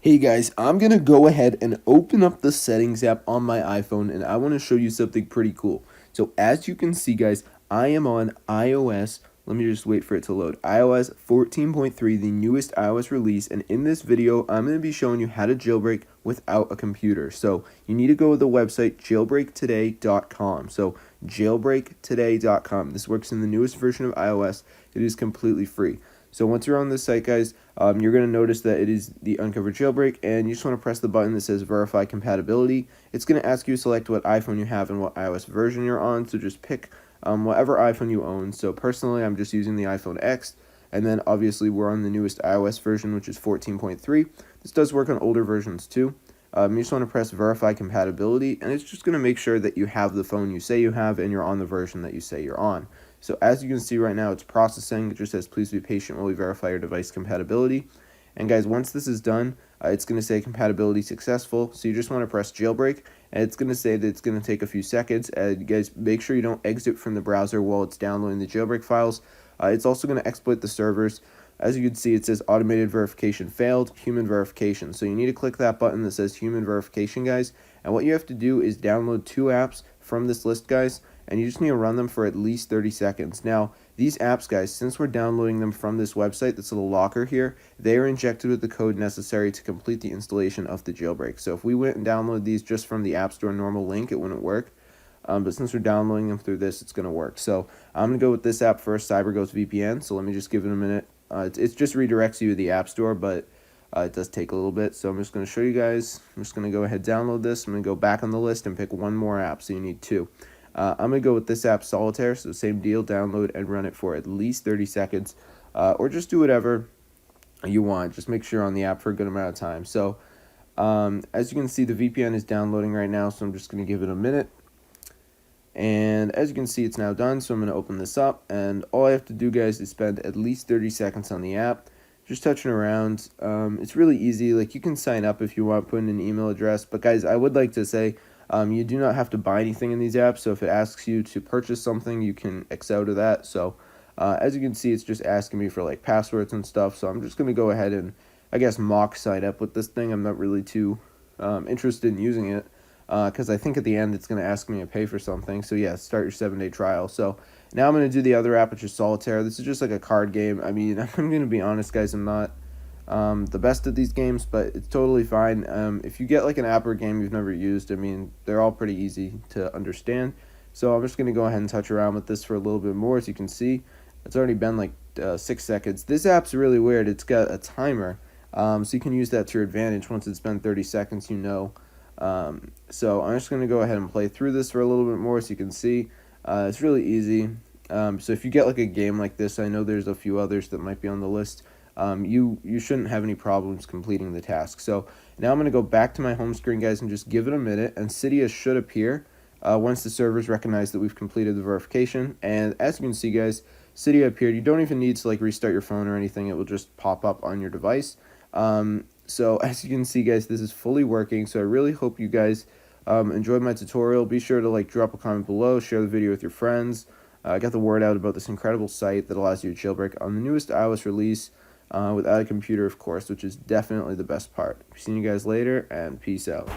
Hey guys, I'm going to go ahead and open up the settings app on my iPhone, and I want to show you something pretty cool. So as you can see guys, I am on iOS. Let me just wait for it to load. iOS 14.3, the newest iOS release, and in this video I'm going to be showing you how to jailbreak without a computer. So you need to go to the website jailbreaktoday.com. So jailbreaktoday.com. This works in the newest version of iOS. It is completely free. So once you're on this site, guys, you're going to notice that it is the Uncover Jailbreak, and you just want to press the button that says Verify Compatibility. It's going to ask you to select what iPhone you have and what iOS version you're on, so just pick whatever iPhone you own. So personally, I'm just using the iPhone X, and then obviously we're on the newest iOS version, which is 14.3. This does work on older versions too. You just want to press Verify Compatibility, and it's just going to make sure that you have the phone you say you have and you're on the version that you say you're on. So as you can see right now, it's processing. It just says, please be patient while we verify your device compatibility. And guys, once this is done, it's going to say compatibility successful. So you just want to press jailbreak, and it's going to say that it's going to take a few seconds. You guys, make sure you don't exit from the browser while it's downloading the jailbreak files. It's also going to exploit the servers. As you can see, it says automated verification failed, human verification. So you need to click that button that says human verification, guys. And what you have to do is download 2 apps from this list, guys, and you just need to run them for at least 30 seconds. Now, these apps, guys, since we're downloading them from this website, this little locker here, they are injected with the code necessary to complete the installation of the jailbreak. So if we went and downloaded these just from the App Store normal link, it wouldn't work. But since we're downloading them through this, it's going to work. So I'm going to go with this app first, CyberGhost VPN. So let me just give it a minute. It just redirects you to the App Store, but it does take a little bit. So I'm just going to show you guys. I'm just going to go ahead and download this. I'm going to go back on the list and pick one more app. So you need 2. I'm going to go with this app, Solitaire, so same deal, download and run it for at least 30 seconds, or just do whatever you want. Just make sure you're on the app for a good amount of time. So as you can see, the VPN is downloading right now, so I'm just going to give it a minute. And as you can see, it's now done, so I'm going to open this up, and all I have to do, guys, is spend at least 30 seconds on the app, just touching around. It's really easy. Like, you can sign up if you want, put in an email address, but guys, I would like to say, you do not have to buy anything in these apps, so if it asks you to purchase something, you can X out of that. So as you can see, it's just asking me for like passwords and stuff, so I'm just going to go ahead and, I guess, mock sign up with this thing. I'm not really too interested in using it, because I think at the end it's going to ask me to pay for something. So yeah, start your 7-day trial. So now I'm going to do the other app, which is Solitaire. This is just like a card game. I mean, I'm going to be honest, guys, I'm not the best at these games, but it's totally fine. If you get like an app or game you've never used, I mean, they're all pretty easy to understand. So I'm just going to go ahead and touch around with this for a little bit more. As you can see, it's already been like 6 seconds. This app's really weird. It's got a timer, so you can use that to your advantage. Once it's been 30 seconds, you know. So I'm just going to go ahead and play through this for a little bit more. So you can see, it's really easy. So if you get like a game like this, I know there's a few others that might be on the list. You shouldn't have any problems completing the task. So now I'm going to go back to my home screen, guys, and just give it a minute, and Cydia should appear once the servers recognize that we've completed the verification. And as you can see, guys, Cydia appeared. You don't even need to like restart your phone or anything. It will just pop up on your device. So as you can see, guys, this is fully working. So I really hope you guys enjoyed my tutorial. Be sure to like drop a comment below, share the video with your friends. Get the word out about this incredible site that allows you to jailbreak on the newest iOS release. Without a computer, of course, which is definitely the best part. See you guys later, and peace out.